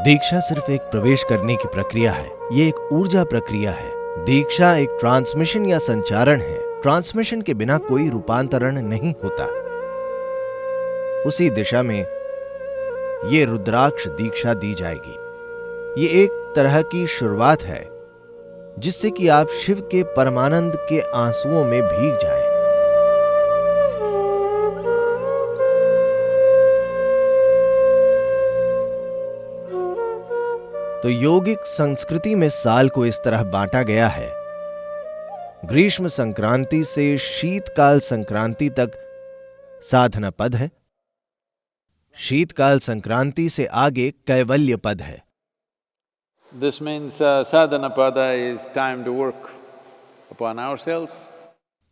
दीक्षा सिर्फ एक प्रवेश करने की प्रक्रिया है, ये एक ऊर्जा प्रक्रिया है। दीक्षा एक ट्रांसमिशन या संचारण है। ट्रांसमिशन के बिना कोई रूपांतरण नहीं होता। उसी दिशा में ये रुद्राक्ष दीक्षा दी जाएगी। ये एक तरह की शुरुआत है जिससे कि आप शिव के परमानंद के आंसुओं में भीग जाएं। तो यौगिक संस्कृति में साल को इस तरह बांटा गया है। ग्रीष्म संक्रांति से शीतकाल संक्रांति तक साधना पद है। शीतकाल संक्रांति से आगे कैवल्य पद है। This means sadhana pada is time to work upon ourselves.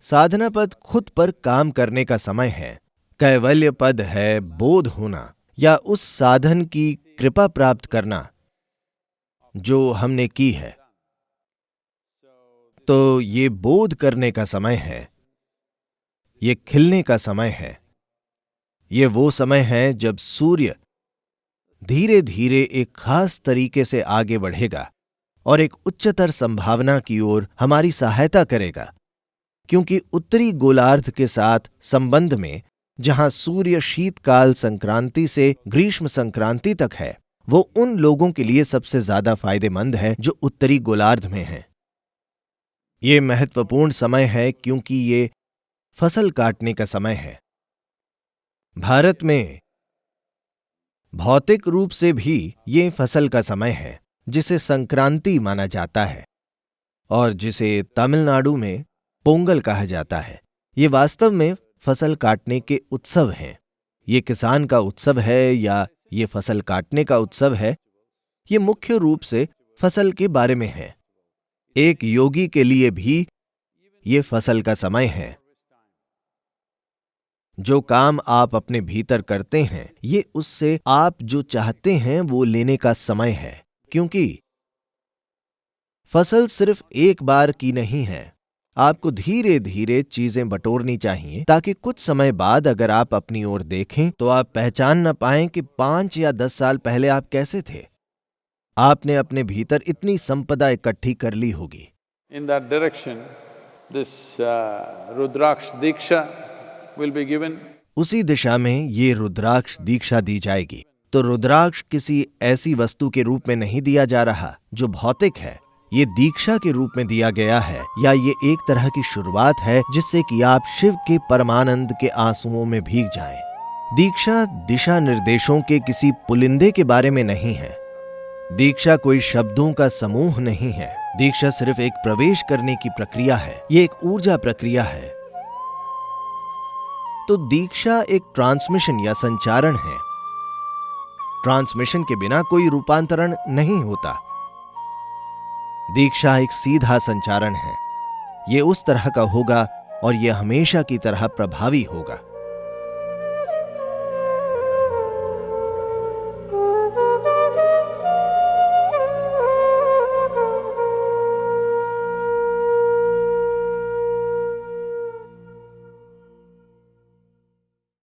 साधना पद खुद पर काम करने का समय है। कैवल्य पद है बोध होना या उस साधन की कृपा प्राप्त करना जो हमने की है। तो ये बोध करने का समय है, ये खिलने का समय है। ये वो समय है जब सूर्य धीरे धीरे एक खास तरीके से आगे बढ़ेगा और एक उच्चतर संभावना की ओर हमारी सहायता करेगा, क्योंकि उत्तरी गोलार्ध के साथ संबंध में जहां सूर्य शीतकाल संक्रांति से ग्रीष्म संक्रांति तक है, वो उन लोगों के लिए सबसे ज्यादा फायदेमंद है जो उत्तरी गोलार्ध में हैं। ये महत्वपूर्ण समय है क्योंकि ये फसल काटने का समय है। भारत में भौतिक रूप से भी ये फसल का समय है, जिसे संक्रांति माना जाता है और जिसे तमिलनाडु में पोंगल कहा जाता है। ये वास्तव में फसल काटने के उत्सव हैं। ये किसान का उत्सव है या ये फसल काटने का उत्सव है, ये मुख्य रूप से फसल के बारे में है। एक योगी के लिए भी ये फसल का समय है। जो काम आप अपने भीतर करते हैं, ये उससे आप जो चाहते हैं वो लेने का समय है, क्योंकि फसल सिर्फ एक बार की नहीं है। आपको धीरे धीरे चीजें बटोरनी चाहिए ताकि कुछ समय बाद अगर आप अपनी ओर देखें तो आप पहचान न पाएं कि 5 या 10 साल पहले आप कैसे थे। आपने अपने भीतर इतनी संपदा इकट्ठी कर ली होगी। In that direction, this Rudraksh Diksha will be given. उसी दिशा में ये रुद्राक्ष दीक्षा दी जाएगी। तो रुद्राक्ष किसी ऐसी वस्तु के रूप में नहीं दिया जा रहा जो भौतिक है। ये दीक्षा के रूप में दिया गया है, या ये एक तरह की शुरुआत है जिससे कि आप शिव के परमानंद के आंसुओं में भीग जाएं। दीक्षा दिशा निर्देशों के किसी पुलिंदे के बारे में नहीं है। दीक्षा कोई शब्दों का समूह नहीं है। दीक्षा सिर्फ एक प्रवेश करने की प्रक्रिया है। ये एक ऊर्जा प्रक्रिया है। तो दीक्षा एक ट्रांसमिशन या संचारण है। ट्रांसमिशन के बिना कोई रूपांतरण नहीं होता। दीक्षा एक सीधा संचारण है। ये उस तरह का होगा और ये हमेशा की तरह प्रभावी होगा।